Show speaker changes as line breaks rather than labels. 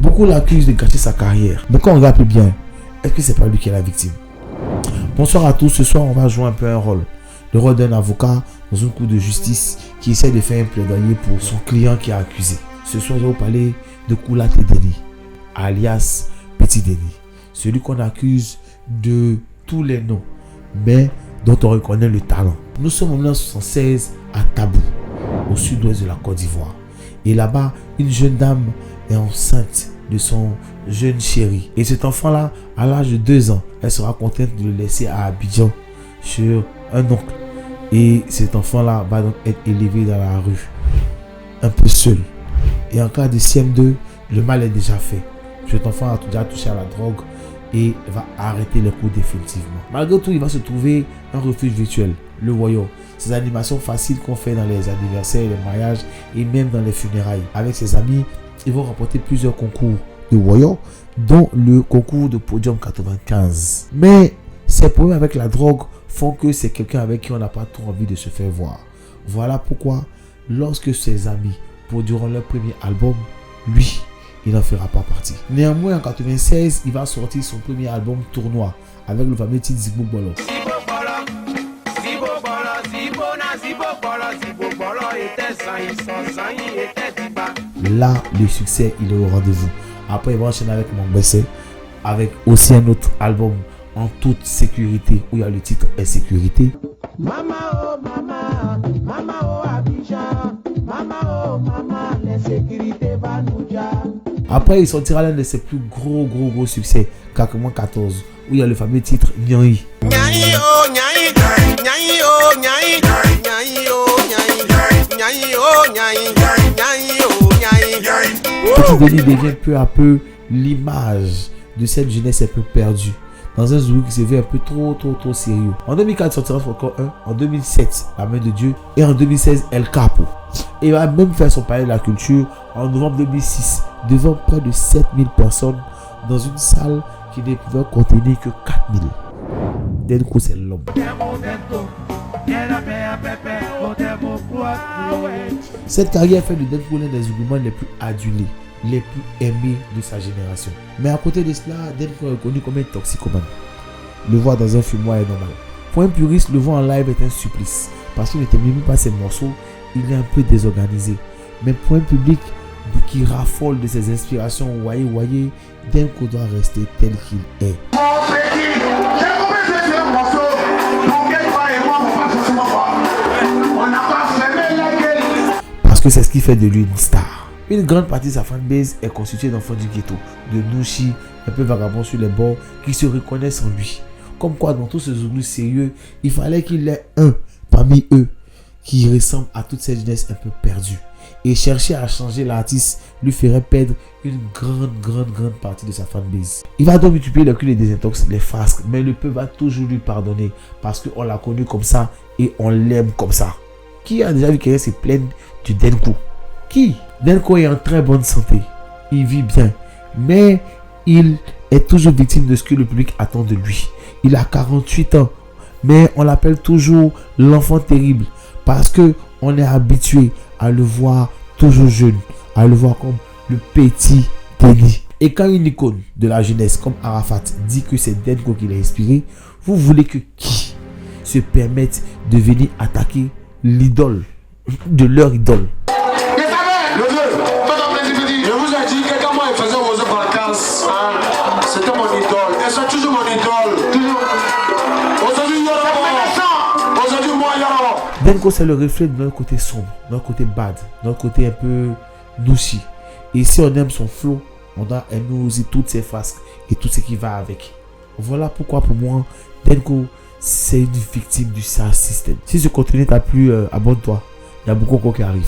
Beaucoup l'accusent de gâcher sa carrière. Mais quand on regarde plus bien, est-ce que c'est pas lui qui est la victime? Bonsoir à tous. Ce soir, on va jouer un peu un rôle. Le rôle d'un avocat dans une cour de justice qui essaie de faire un plaidoyer pour son client qui est accusé. Ce soir, je vais vous parler de Koulaté Denis, alias Petit Denis. Celui qu'on accuse de tous les noms, mais dont on reconnaît le talent. Nous sommes en 1976 à Tabou, au sud-ouest de la Côte d'Ivoire. Et là-bas, une jeune dame est enceinte de son jeune chéri. Et cet enfant-là, à l'âge de 2 ans, elle sera contente de le laisser à Abidjan sur un oncle. Et cet enfant-là va donc être élevé dans la rue, un peu seul. Et en cas de CM2, le mal est déjà fait. Cet enfant a déjà touché à la drogue et va arrêter les cours définitivement. Malgré tout, il va se trouver un refuge virtuel, le Voyant. Ces animations faciles qu'on fait dans les anniversaires, les mariages et même dans les funérailles. Avec ses amis, ils vont remporter plusieurs concours de Voyant, dont le concours de Podium 95. Mais ces problèmes avec la drogue font que c'est quelqu'un avec qui on n'a pas trop envie de se faire voir. Voilà pourquoi, lorsque ses amis produiront leur premier album, lui, il n'en fera pas partie. Néanmoins, en 1996, il va sortir son premier album Tournoi avec le fameux titre Zibo Bolo. Là, le succès, il est au rendez-vous. Après, il va enchaîner avec Mon Bessé, avec aussi un autre album En toute sécurité, où il y a le titre Insécurité. Mama oh mama, mama oh Abidjan, mama oh mama, l'insécurité va nous dire. Après, il sortira l'un de ses plus gros succès, Kakouman 14, où il y a le fameux titre Nyanyi. Nyanyi oh Nyanyi, Nyanyi oh Nyanyi, Nyanyi oh Nyanyi, Nyanyi oh Nyanyi, Nyanyi oh Nyanyi. Petit Denis devient peu à peu l'image de cette jeunesse un peu perdue, dans un Zoulou qui se veut un peu trop sérieux. En 2004, sortira encore un. En 2007, La Main de Dieu. Et en 2016, El Capo. Et il va même faire son palais de la culture en novembre 2006, devant près de 7000 personnes, dans une salle qui ne pouvait contenir que 4000. Denko, c'est l'homme. Cette carrière fait de Denko l'un des Zoulous les plus adulés, les plus aimés de sa génération. Mais à côté de cela, Denko est reconnu comme un toxicomane. Le voir dans un fumoir est normal. Pour un puriste, le voir en live est un supplice, parce qu'il ne termine pas ses morceaux, il est un peu désorganisé. Mais pour un public qui raffole de ses inspirations, voyez, Denko doit rester tel qu'il est. Parce que c'est ce qui fait de lui une star. Une grande partie de sa fanbase est constituée d'enfants du ghetto, de Nouchi, un peu vagabonds sur les bords, qui se reconnaissent en lui. Comme quoi, dans tous ces Zoulous sérieux, il fallait qu'il ait un parmi eux qui ressemble à toute cette jeunesse un peu perdue. Et chercher à changer l'artiste lui ferait perdre une grande partie de sa fanbase. Il va donc multiplier le cul, les désintox, les frasques, mais le peuple va toujours lui pardonner parce qu'on l'a connu comme ça et on l'aime comme ça. Qui a déjà vu quelqu'un se plaindre du Denko? Qui? Denko est en très bonne santé, il vit bien, mais il est toujours victime de ce que le public attend de lui. Il a 48 ans, mais on l'appelle toujours l'enfant terrible parce que on est habitué à le voir toujours jeune, à le voir comme le petit Denis. Et quand une icône de la jeunesse comme Arafat dit que c'est Denko qui l'a inspiré, vous voulez que qui se permette de venir attaquer l'idole de leur idole?
C'était mon idole, et c'est toujours mon idole. Aujourd'hui, aujourd'hui, moi,
Denko, c'est le reflet de notre côté sombre, notre côté bad, notre côté un peu nouchi. Et si on aime son flow, on doit aimer aussi toutes ses frasques et tout ce qui va avec. Voilà pourquoi pour moi, Denko, c'est une victime du sound system. Si ce contenu t'a plu, abonne-toi. Il y a beaucoup encore qui arrive.